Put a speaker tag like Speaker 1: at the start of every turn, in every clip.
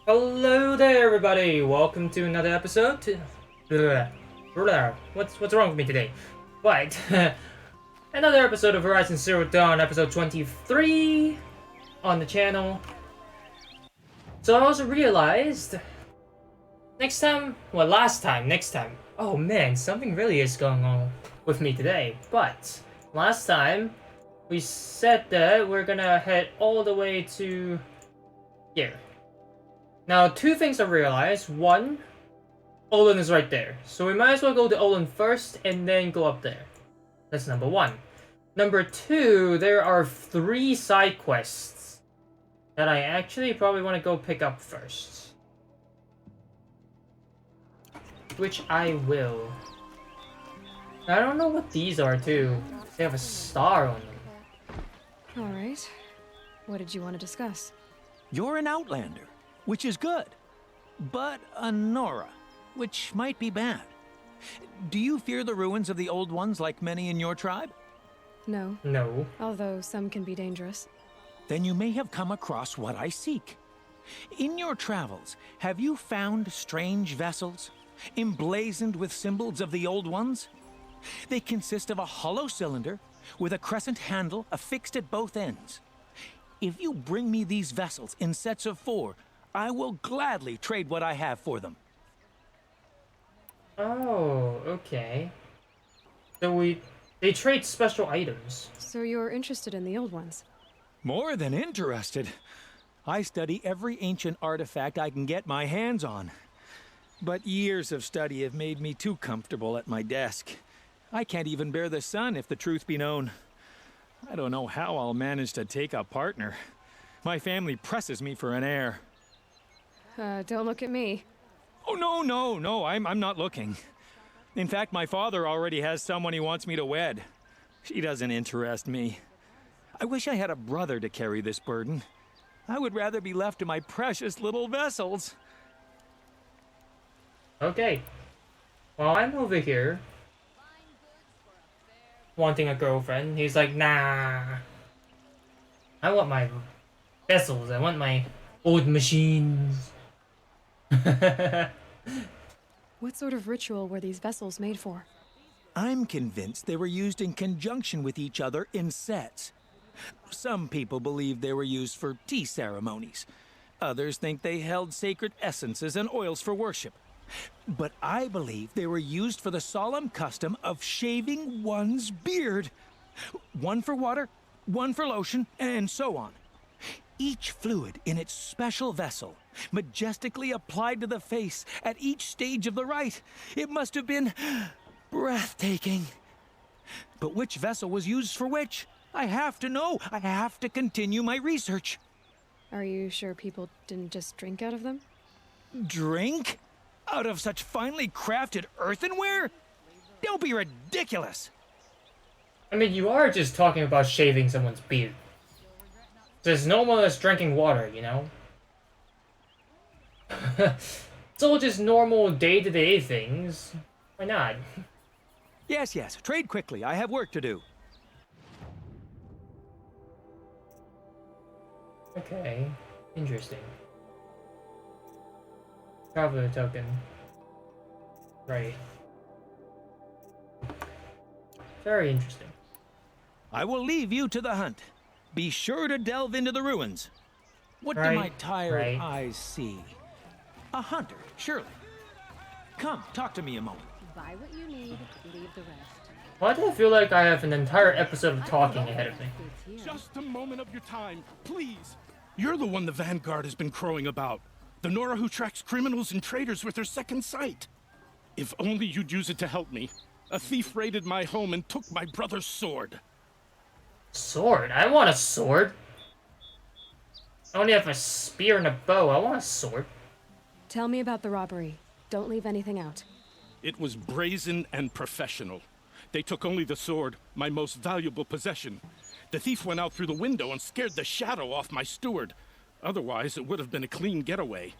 Speaker 1: Hello there, everybody. Welcome to another episode. What's wrong with me today? But another episode of Horizon Zero Dawn, episode 23 on the channel. So I also realized next time. Oh man, something really is going on with me today. But last time we said that we're gonna head all the way to here. Now, two things I realized. One, Olin is right there. So we might as well go to Olin first and then go up there. That's number one. Number two, there are 3 side quests that I actually probably want to go pick up first. Which I will. I don't know what these are too. They have a star on them.
Speaker 2: Alright. What did you want to discuss?
Speaker 3: You're an outlander, which is good. But a Nora, which might be bad. Do you fear the ruins of the old ones like many in your tribe?
Speaker 2: No.
Speaker 1: No.
Speaker 2: Although some can be dangerous.
Speaker 3: Then you may have come across what I seek. In your travels, have you found strange vessels, emblazoned with symbols of the old ones? They consist of a hollow cylinder with a crescent handle affixed at both ends. If you bring me these vessels in sets of 4, I will gladly trade what I have for them.
Speaker 1: Oh, okay. So they trade special items.
Speaker 2: So you're interested in the old ones?
Speaker 3: More than interested. I study every ancient artifact I can get my hands on. But years of study have made me too comfortable at my desk. I can't even bear the sun, if the truth be known. I don't know how I'll manage to take a partner. My family presses me for an heir.
Speaker 2: Don't look at me.
Speaker 3: Oh, no, I'm not looking. In fact, my father already has someone he wants me to wed. She doesn't interest me. I wish I had a brother to carry this burden. I would rather be left to my precious little vessels.
Speaker 1: Okay. Well, I'm over here wanting a girlfriend. He's like, nah. I want my vessels. I want my old machines.
Speaker 2: What sort of ritual were these vessels made for?
Speaker 3: I'm convinced they were used in conjunction with each other in sets. Some people believe they were used for tea ceremonies. Others think they held sacred essences and oils for worship. But I believe they were used for the solemn custom of shaving one's beard. One for water, one for lotion, and so on. Each fluid in its special vessel, majestically applied to the face at each stage of the rite. It must have been breathtaking. But which vessel was used for which? I have to know. I have to continue my research.
Speaker 2: Are you sure people didn't just drink out of them?
Speaker 3: Drink? Out of such finely crafted earthenware? Don't be ridiculous.
Speaker 1: I mean, you are just talking about shaving someone's beard. There's no one that's drinking water, you know? It's all just normal day-to-day things. Why not?
Speaker 3: Yes, trade quickly. I have work to do.
Speaker 1: Okay. Interesting. Traveler token. Right. Very interesting.
Speaker 3: I will leave you to the hunt. Be sure to delve into the ruins. What do my tired eyes see? A hunter, surely. Come, talk to me a moment.
Speaker 4: Buy what you need, leave the rest.
Speaker 1: Why do I feel like I have an entire episode of talking ahead of me?
Speaker 5: Just a moment of your time, please. You're the one the Vanguard has been crowing about. The Nora who tracks criminals and traitors with her second sight. If only you'd use it to help me. A thief raided my home and took my brother's sword.
Speaker 1: Sword? I want a sword. I only have a spear and a bow. I want a sword.
Speaker 2: Tell me about the robbery. Don't leave anything out.
Speaker 5: It was brazen and professional. They took only the sword, my most valuable possession. The thief went out through the window and scared the shadow off my steward. Otherwise, it would have been a clean getaway.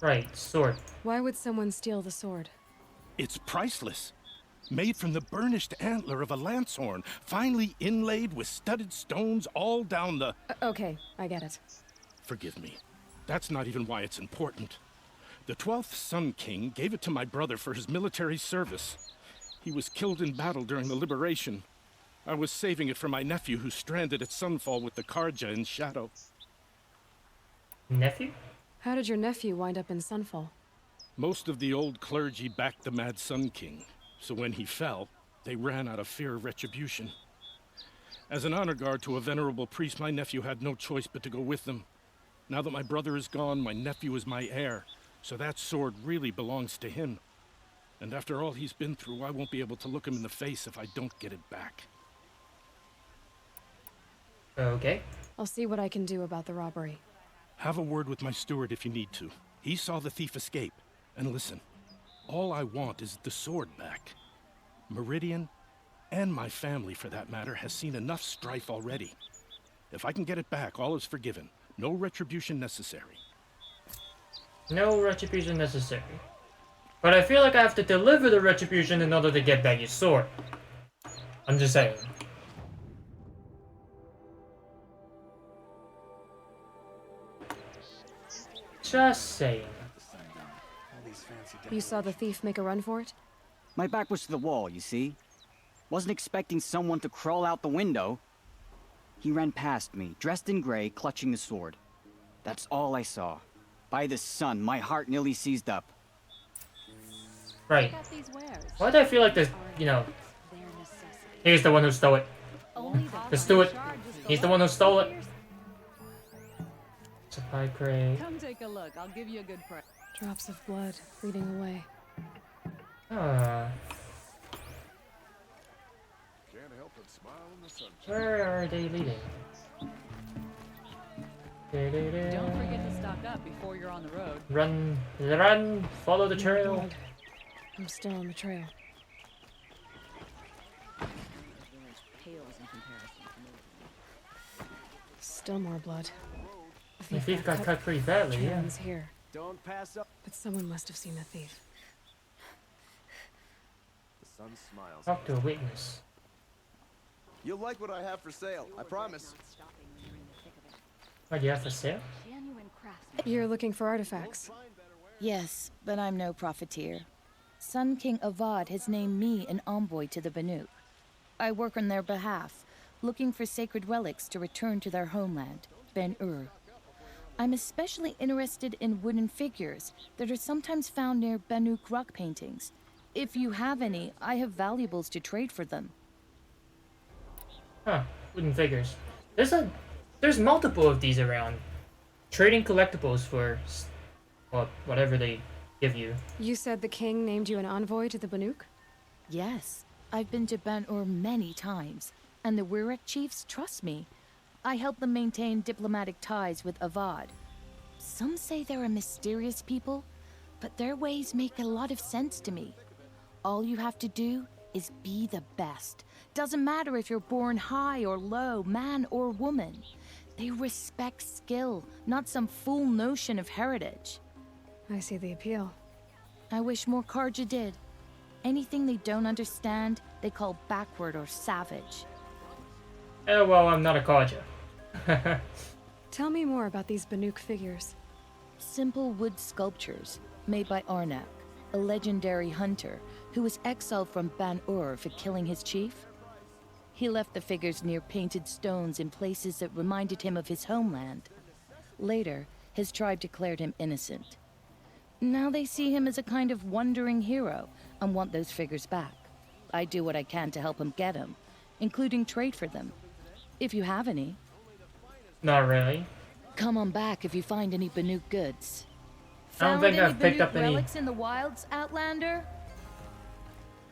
Speaker 1: Right, sword.
Speaker 2: Why would someone steal the sword?
Speaker 5: It's priceless. Made from the burnished antler of a lancehorn, finely inlaid with studded stones all down the...
Speaker 2: Okay, I get it.
Speaker 5: Forgive me. that's not even why it's important. The 12th Sun King gave it to my brother for his military service. He was killed in battle during the liberation. I was saving it for my nephew who's stranded at Sunfall with the Karja in Shadow.
Speaker 1: Nephew?
Speaker 2: How did your nephew wind up in Sunfall?
Speaker 5: Most of the old clergy backed the Mad Sun King, so when he fell, they ran out of fear of retribution. As an honor guard to a venerable priest, my nephew had no choice but to go with them. Now that my brother is gone, my nephew is my heir, so that sword really belongs to him. And after all he's been through, I won't be able to look him in the face if I don't get it back.
Speaker 1: Okay.
Speaker 2: I'll see what I can do about the robbery.
Speaker 5: Have a word with my steward if you need to. He saw the thief escape. And listen, all I want is the sword back. Meridian, and my family for that matter, has seen enough strife already. If I can get it back, all is forgiven. No retribution necessary.
Speaker 1: No retribution necessary. But I feel like I have to deliver the retribution in order to get back your sword. I'm just saying. Just saying.
Speaker 2: You saw the thief make a run for it?
Speaker 6: My back was to the wall, you see? Wasn't expecting someone to crawl out the window. He ran past me, dressed in gray, clutching the sword. That's all I saw. By the sun, my heart nearly seized up.
Speaker 1: Right.
Speaker 4: Check out these wares.
Speaker 1: Why do I feel like this, you know,
Speaker 4: Their necessity.
Speaker 1: he's the one who stole it.
Speaker 4: Only the
Speaker 1: Just do it.
Speaker 4: charges go
Speaker 1: He's the
Speaker 4: up.
Speaker 1: one who stole it. Supply crate.
Speaker 4: Come take a look. I'll give you a good price.
Speaker 2: Drops of blood leading away.
Speaker 1: Ah.
Speaker 7: Can't help but smile in the sunshine.
Speaker 1: Where are they leading?
Speaker 4: Don't forget to stock up before you're on the road.
Speaker 1: Run, run, follow the
Speaker 2: More
Speaker 1: trail.
Speaker 2: blood. I'm still on the trail.
Speaker 4: Pales in comparison to Meridian.
Speaker 2: Still more blood.
Speaker 1: The thief got cut pretty badly,
Speaker 2: Trail
Speaker 1: yeah.
Speaker 2: ends here.
Speaker 6: Don't pass up.
Speaker 2: But someone must have seen the thief.
Speaker 7: The sun smiles.
Speaker 1: Talk to a witness.
Speaker 7: You'll like what I have for sale, I promise.
Speaker 1: What do you have for sale?
Speaker 4: Genuine craftsmanship.
Speaker 2: You're looking for artifacts.
Speaker 8: Yes, but I'm no profiteer. Sun King Avad has named me an envoy to the Banuk. I work on their behalf, looking for sacred relics to return to their homeland, Ben-Ur. I'm especially interested in wooden figures that are sometimes found near Banuk rock paintings. If you have any, I have valuables to trade for them.
Speaker 1: Huh, wooden figures. There's multiple of these around. Trading collectibles for, well, whatever they give you.
Speaker 2: You said the king named you an envoy to the Banuk?
Speaker 8: Yes, I've been to Ben-Ur many times, and the Wirek chiefs trust me. I help them maintain diplomatic ties with Avad. Some say they're a mysterious people, but their ways make a lot of sense to me. All you have to do is be the best. Doesn't matter if you're born high or low, man or woman. They respect skill, not some fool notion of heritage.
Speaker 2: I see the appeal.
Speaker 8: I wish more Karja did. Anything they don't understand, they call backward or savage.
Speaker 1: Oh, well, I'm not a Kaja.
Speaker 2: Tell me more about these Banuk figures.
Speaker 8: Simple wood sculptures made by Arnak, a legendary hunter who was exiled from Ban-Ur for killing his chief. He left the figures near painted stones in places that reminded him of his homeland. Later, his tribe declared him innocent. Now they see him as a kind of wandering hero and want those figures back. I do what I can to help him get them, including trade for them. If you have any.
Speaker 1: Not really.
Speaker 8: Come on back if you find any Banuk goods.
Speaker 1: I don't think I've picked up any.
Speaker 8: relics in the wilds, Outlander?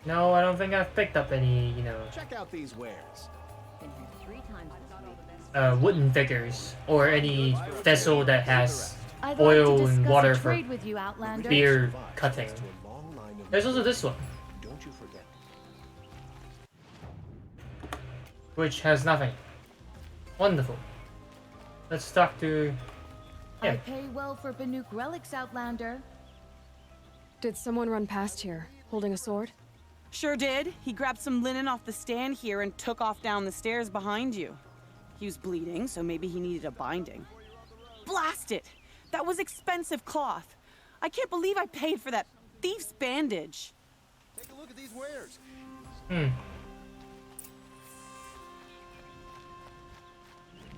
Speaker 1: No, I don't think I've picked up any, you know,
Speaker 7: Check out these wares.
Speaker 4: Been here 3 times this week.
Speaker 1: wooden figures or any vessel that has
Speaker 8: I'd
Speaker 1: oil
Speaker 8: like to
Speaker 1: and
Speaker 8: discuss
Speaker 1: water
Speaker 8: a
Speaker 1: for
Speaker 8: trade with you, Outlander.
Speaker 1: beer cutting.
Speaker 7: To a long line of
Speaker 1: There's also this one,
Speaker 7: Don't you forget.
Speaker 1: which has nothing. Wonderful. Let's talk to
Speaker 8: I
Speaker 1: him.
Speaker 8: pay well for Banuk relics, Outlander.
Speaker 2: Did someone run past here, holding a sword?
Speaker 9: Sure did. He grabbed some linen off the stand here and took off down the stairs behind you. He was bleeding, so maybe he needed a binding. Blast it! That was expensive cloth. I can't believe I paid for that thief's bandage.
Speaker 7: Take a look at these wares.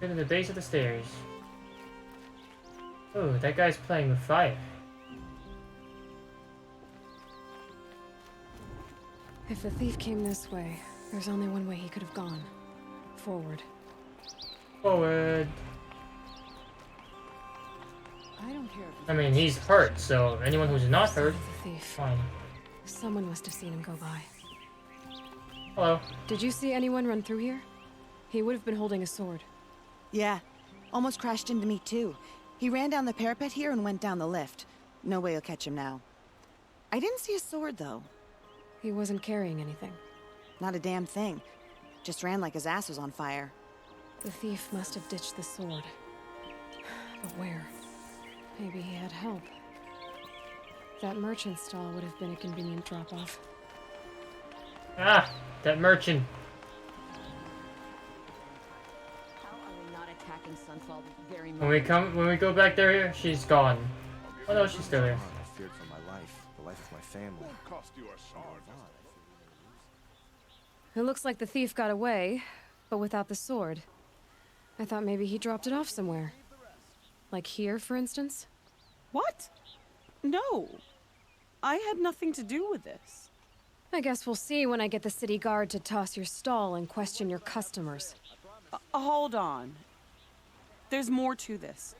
Speaker 1: Get to the base of the stairs. Oh, that guy's playing with fire.
Speaker 2: If the thief came this way, there's only one way he could have gone. Forward.
Speaker 1: Forward.
Speaker 4: I don't care if
Speaker 1: I mean, he's hurt, so anyone who's not hurt,
Speaker 2: The thief.
Speaker 1: fine.
Speaker 2: Someone must have seen him go by.
Speaker 1: Hello.
Speaker 2: Did you see anyone run through here? He would have been holding a sword.
Speaker 10: Yeah, almost crashed into me too. He ran down the parapet here and went down the lift. No way you'll catch him now. I didn't see a sword though.
Speaker 2: He wasn't carrying anything.
Speaker 10: Not a damn thing. Just ran like his ass was on fire.
Speaker 2: The thief must have ditched the sword. But where? Maybe he had help. That merchant stall would have been a convenient drop-off.
Speaker 1: Ah, that merchant.
Speaker 4: How are we not attacking Sunfall the very
Speaker 1: When we go back there, she's gone. Oh no, she's still here.
Speaker 7: I feared for my life, the life of my family.
Speaker 5: Cost you a sword.
Speaker 2: It looks like the thief got away, but without the sword. I thought maybe he dropped it off somewhere. Like here, for instance?
Speaker 9: What? No. I had nothing to do with this.
Speaker 2: I guess we'll see when I get the city guard to toss your stall and question your customers.
Speaker 9: Hold on. There's more to this.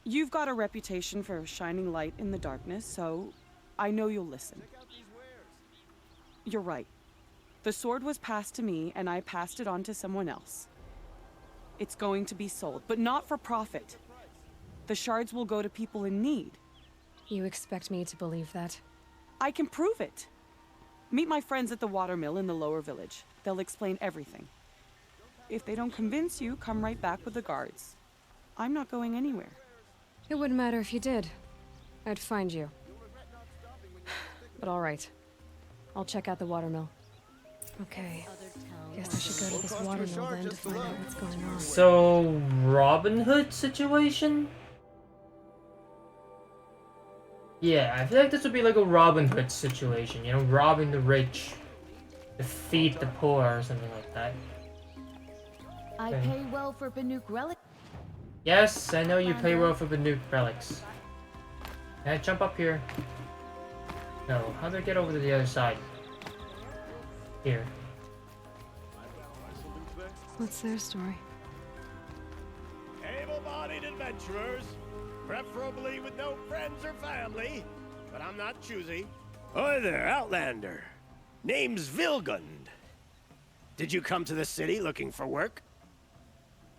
Speaker 9: You've got a reputation for shining light in the darkness, so I know you'll listen. You're right. The sword was passed to me, and I passed it on to someone else. It's going to be sold, but not for profit. The shards will go to people in need.
Speaker 2: You expect me to believe that?
Speaker 9: I can prove it. Meet my friends at the watermill in the lower village. They'll explain everything. If they don't convince you, come right back with the guards. I'm not going anywhere.
Speaker 2: It wouldn't matter if you did. I'd find you. But all right. I'll check out the watermill. Okay. Guess I should go to this watermill then to find out what's going on.
Speaker 1: So, Robin Hood situation? Yeah, I feel like this would be like a Robin Hood situation, you know, robbing the rich, defeat the poor, or something like that.
Speaker 8: I pay well for Banuk relic.
Speaker 1: Yes, I know you pay well for the new relics. Can I jump up here? No, how do I get over to the other side? Here.
Speaker 2: What's their story?
Speaker 11: Able-bodied adventurers, preferably with no friends or family, but I'm not choosy. Hi there, Outlander. Name's Vilgund. Did you come to the city looking for work?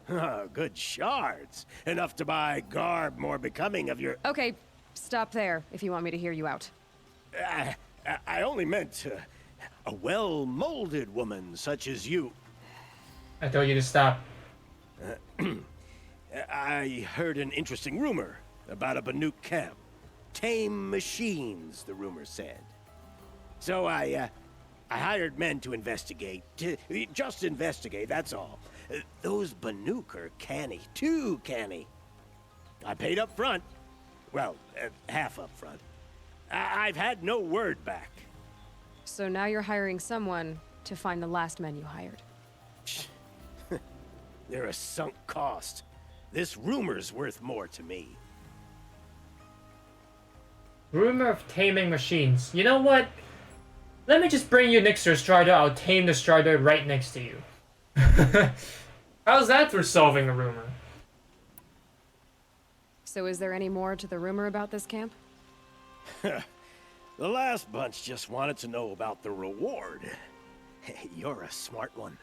Speaker 11: Oh, good shards. Enough to buy garb more becoming of your...
Speaker 2: Okay, stop there if you want me to hear you out.
Speaker 11: I only meant a well-molded woman such as you.
Speaker 1: I told you to stop.
Speaker 11: I heard an interesting rumor about a Banuk camp. Tame machines, the rumor said. So I hired men to investigate. Just investigate, that's all. Those Banuk are canny, too canny. I paid up front. Well, half up front. I've had no word back.
Speaker 2: So now you're hiring someone to find the last men you hired.
Speaker 11: They're a sunk cost. This rumor's worth more to me.
Speaker 1: Rumor of taming machines. You know what? Let me just bring you next to a Strider. I'll tame the Strider right next to you. How's that for solving a rumor?
Speaker 2: So is there any more to the rumor about this camp?
Speaker 11: The last bunch just wanted to know about the reward. You're a smart one.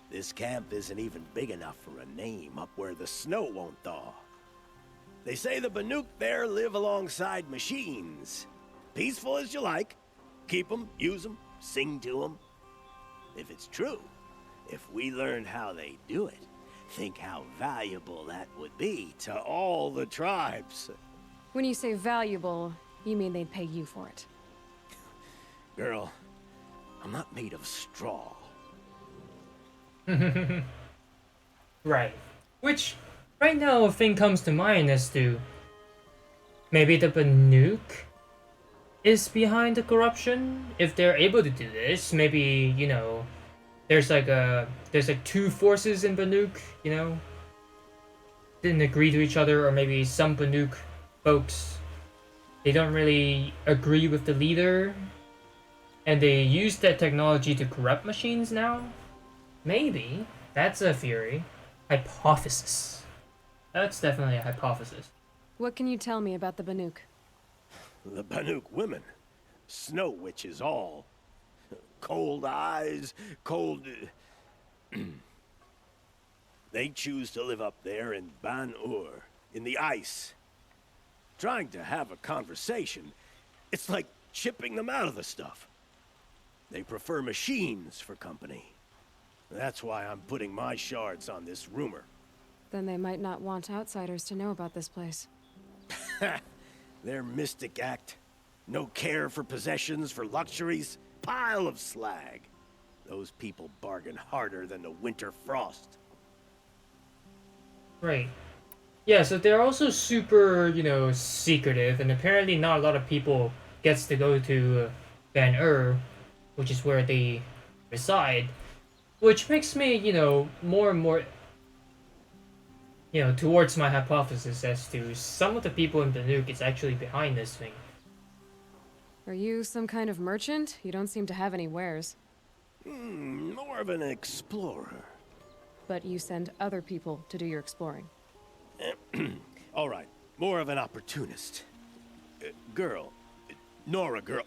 Speaker 11: This camp isn't even big enough for a name up where the snow won't thaw. They say the Banuk there live alongside machines. Peaceful as you like. Keep them, use them, sing to them. If it's true, if we learned how they do it, think how valuable that would be to all the tribes.
Speaker 2: When you say valuable, you mean they'd pay you for it.
Speaker 11: Girl, I'm not made of straw.
Speaker 1: Right. Which Right now, a thing comes to mind as to maybe the Banuk is behind the corruption. If they're able to do this, maybe, you know, there's like two forces in Banuk, you know, didn't agree to each other, or maybe some Banuk folks, they don't really agree with the leader, and they use that technology to corrupt machines now. Maybe that's a theory, hypothesis. That's definitely a hypothesis.
Speaker 2: What can you tell me about the Banuk?
Speaker 11: The Banuk women. Snow witches all. Cold eyes, cold... They choose to live up there in Ban-Ur, in the ice. Trying to have a conversation, it's like chipping them out of the stuff. They prefer machines for company. That's why I'm putting my shards on this rumor.
Speaker 2: Then they might not want outsiders to know about this place.
Speaker 11: Their mystic act. No care for possessions, for luxuries. Pile of slag. Those people bargain harder than the winter frost.
Speaker 1: Right. Yeah, so they're also super, you know, secretive, and apparently not a lot of people gets to go to Ban-Ur, which is where they reside, which makes me, you know, more and more, you know, towards my hypothesis as to some of the people in Banuk is actually behind this thing.
Speaker 2: Are you some kind of merchant? You don't seem to have any wares.
Speaker 11: More of an explorer.
Speaker 2: But you send other people to do your exploring.
Speaker 11: All right, more of an opportunist. Girl, Nora girl,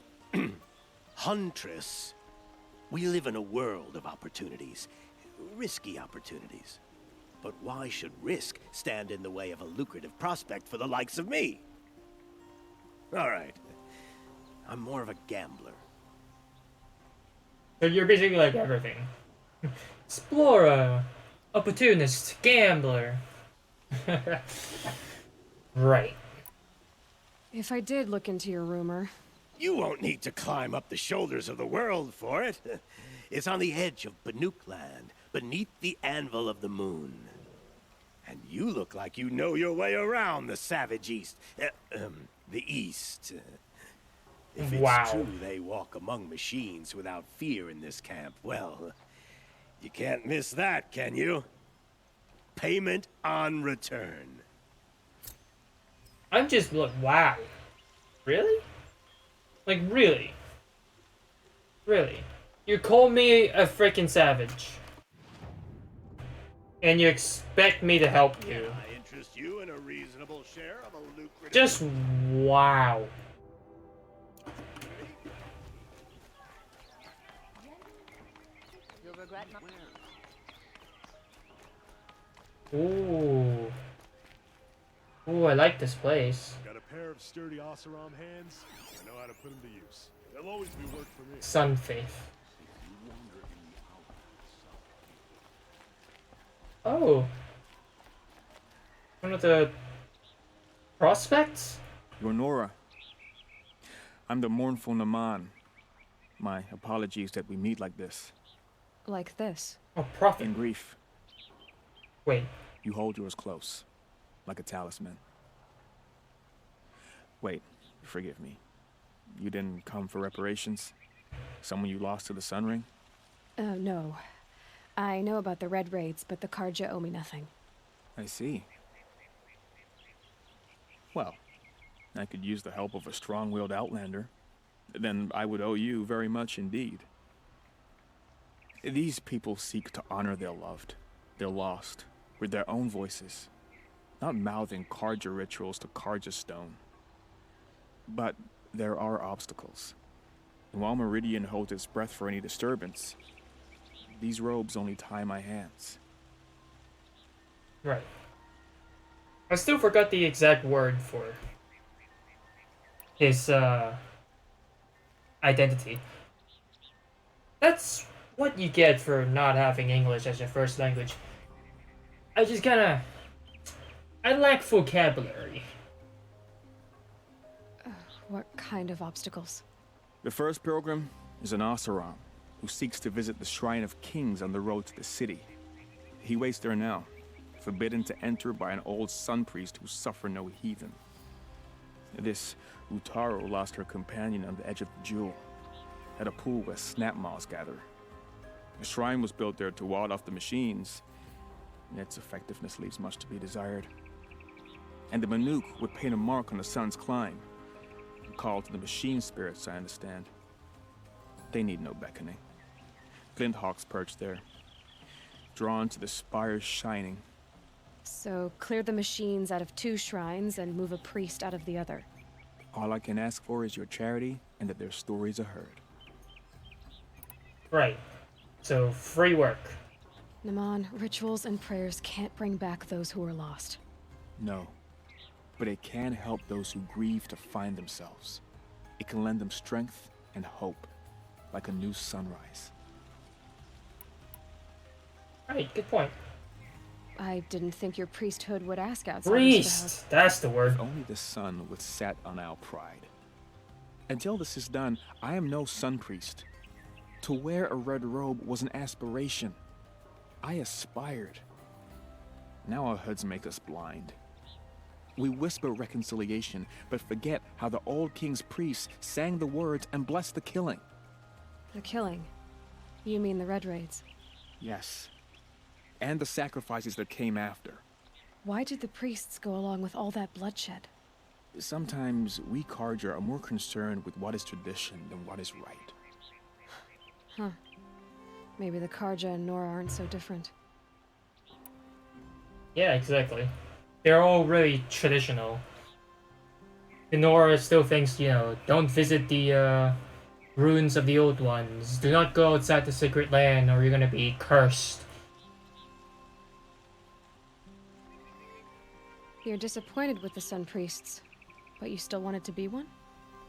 Speaker 11: Huntress. We live in a world of opportunities, risky opportunities. But why should risk stand in the way of a lucrative prospect for the likes of me? All right, I'm more of a gambler.
Speaker 1: So you're basically like everything. Explorer, opportunist, gambler. Right.
Speaker 2: If I did look into your rumor...
Speaker 11: You won't need to climb up the shoulders of the world for it. It's on the edge of Banuk land, beneath the anvil of the moon. And you look like you know your way around the savage east. The east. If it's true they walk among machines without fear in this camp, well, you can't miss that, can you? Payment on return.
Speaker 1: I'm just like, wow. Really? Like, really? Really? You call me a freaking savage. And you expect me to help you.
Speaker 11: I interest you in a reasonable share of a lucrative...
Speaker 1: Just wow.
Speaker 4: You'll regret not...
Speaker 1: Ooh. Ooh, I like this place.
Speaker 12: Got a pair of sturdy Oseram hands. I know how to put them to use. They'll always be work for me.
Speaker 1: Sun Faith. Oh. One of the prospects?
Speaker 13: You're Nora. I'm the mournful Naman. My apologies that we meet like this.
Speaker 2: Like this?
Speaker 1: Oh, prophet.
Speaker 13: In grief.
Speaker 1: Wait.
Speaker 13: You hold yours close, like a talisman. Wait, forgive me. You didn't come for reparations? Someone you lost to the Sun Ring?
Speaker 2: No. I know about the Red Raids, but the Karja owe me nothing.
Speaker 13: I see. Well, I could use the help of a strong-willed outlander. Then I would owe you very much indeed. These people seek to honor their loved, their lost, with their own voices, not mouthing Karja rituals to Karja stone. But there are obstacles. And while Meridian holds its breath for any disturbance, these robes only tie my hands.
Speaker 1: Right. I still forgot the exact word for his identity. That's what you get for not having English as your first language. I just kinda... I lack vocabulary.
Speaker 2: What kind of obstacles?
Speaker 13: The first pilgrim is an Oseram who seeks to visit the Shrine of Kings on the road to the city. He waits there now, forbidden to enter by an old sun priest who suffered no heathen. This Utaro lost her companion on the edge of the jewel, at a pool where snap moths gather. A shrine was built there to ward off the machines, and its effectiveness leaves much to be desired. And the Manuk would paint a mark on the sun's climb, a call to the machine spirits, I understand. They need no beckoning. Glint hawks perch there, drawn to the spire's shining.
Speaker 2: So clear the machines out of 2 shrines and move a priest out of the other.
Speaker 13: All I can ask for is your charity and that their stories are heard.
Speaker 1: Right. So, free work.
Speaker 2: Naman, rituals and prayers can't bring back those who are lost.
Speaker 13: No, but it can help those who grieve to find themselves. It can lend them strength and hope, like a new sunrise.
Speaker 1: Right, good point.
Speaker 2: I didn't think your priesthood would ask outsiders
Speaker 1: Priest! That's the word.
Speaker 13: If only the sun would set on our pride. Until this is done, I am no sun priest. To wear a red robe was an aspiration. I aspired. Now our hoods make us blind. We whisper reconciliation, but forget how the old king's priests sang the words and blessed the killing.
Speaker 2: The killing? You mean the Red Raids?
Speaker 13: Yes. And the sacrifices that came after.
Speaker 2: Why did the priests go along with all that bloodshed?
Speaker 13: Sometimes we Karja are more concerned with what is tradition than what is right.
Speaker 2: Huh. Maybe the Karja and Nora aren't so different.
Speaker 1: Yeah, exactly. They're all really traditional. The Nora still thinks, you know, don't visit the ruins of the old ones. Do not go outside the sacred land or you're gonna be cursed.
Speaker 2: You're disappointed with the Sun Priests, but you still wanted to be one?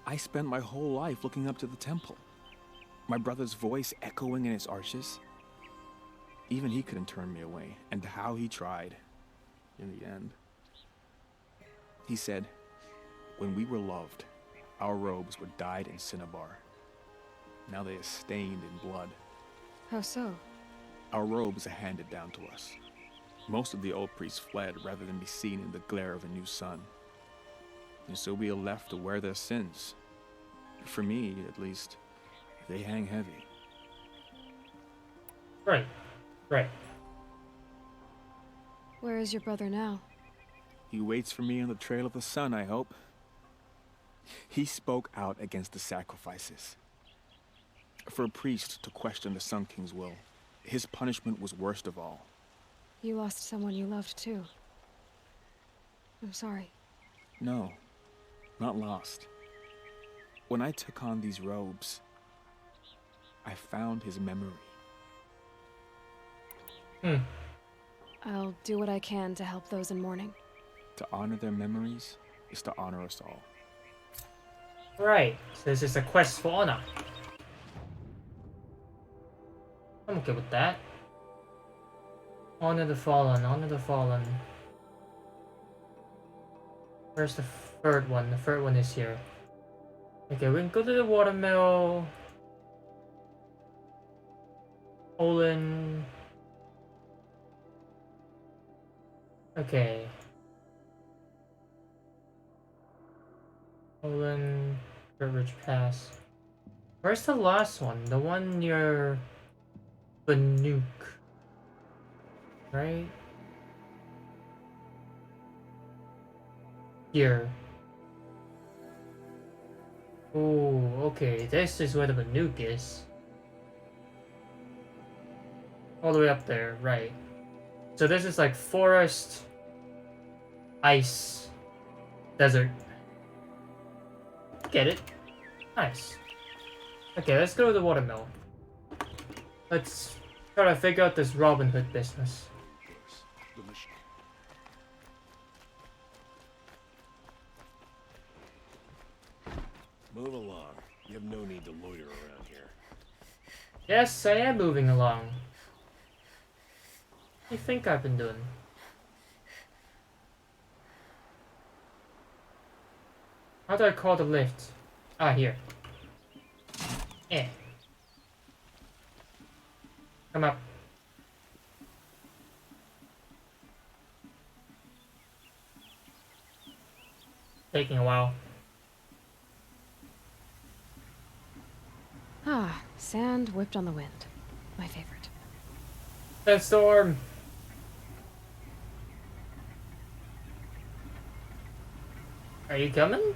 Speaker 13: I spent my whole life looking up to the temple. My brother's voice echoing in its arches. Even he couldn't turn me away, and how he tried. In the end. He said, when we were loved, our robes were dyed in cinnabar. Now they are stained in blood.
Speaker 2: How so?
Speaker 13: Our robes are handed down to us. Most of the old priests fled rather than be seen in the glare of a new sun. And so we are left to wear their sins. For me, at least, they hang heavy.
Speaker 1: Right. Right.
Speaker 2: Where is your brother now?
Speaker 13: He waits for me on the trail of the sun, I hope. He spoke out against the sacrifices. For a priest to question the Sun King's will, his punishment was worst of all.
Speaker 2: You lost someone you loved too. I'm sorry.
Speaker 13: No, not lost. When I took on these robes, I found his memory.
Speaker 2: I'll do what I can to help those in mourning.
Speaker 13: To honor their memories is to honor us all.
Speaker 1: Right. So this is a quest for honor. I'm okay with that. Honor the fallen, honor the fallen. Where's the third one? The third one is here. Okay, we can go to the watermill. Olin. Okay. Olin, Ridge Pass. Where's the last one? The one near the nuke. Right? Here. Oh, okay. This is where the nuke is. All the way up there, right. So this is like forest, ice, desert. Get it? Nice. Okay, let's go to the watermill. Let's try to figure out this Robin Hood business.
Speaker 11: Move along. You have no need to loiter around here.
Speaker 1: Yes, I am moving along. What do you think I've been doing? How do I call the lift? Ah, here. Eh. Come up. Taking a while.
Speaker 2: Ah, sand whipped on the wind. My favorite.
Speaker 1: Sandstorm. Are you coming?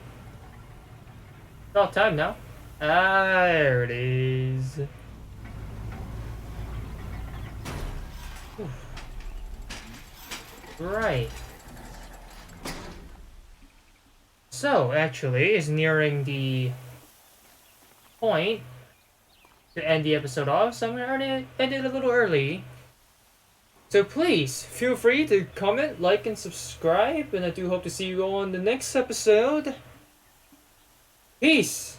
Speaker 1: About time now. Ah, there it is. Oof. Right. So, actually, it's nearing the point to end the episode off, so I'm gonna end it a little early. So please, feel free to comment, like, and subscribe, and I do hope to see you all in the next episode. Peace!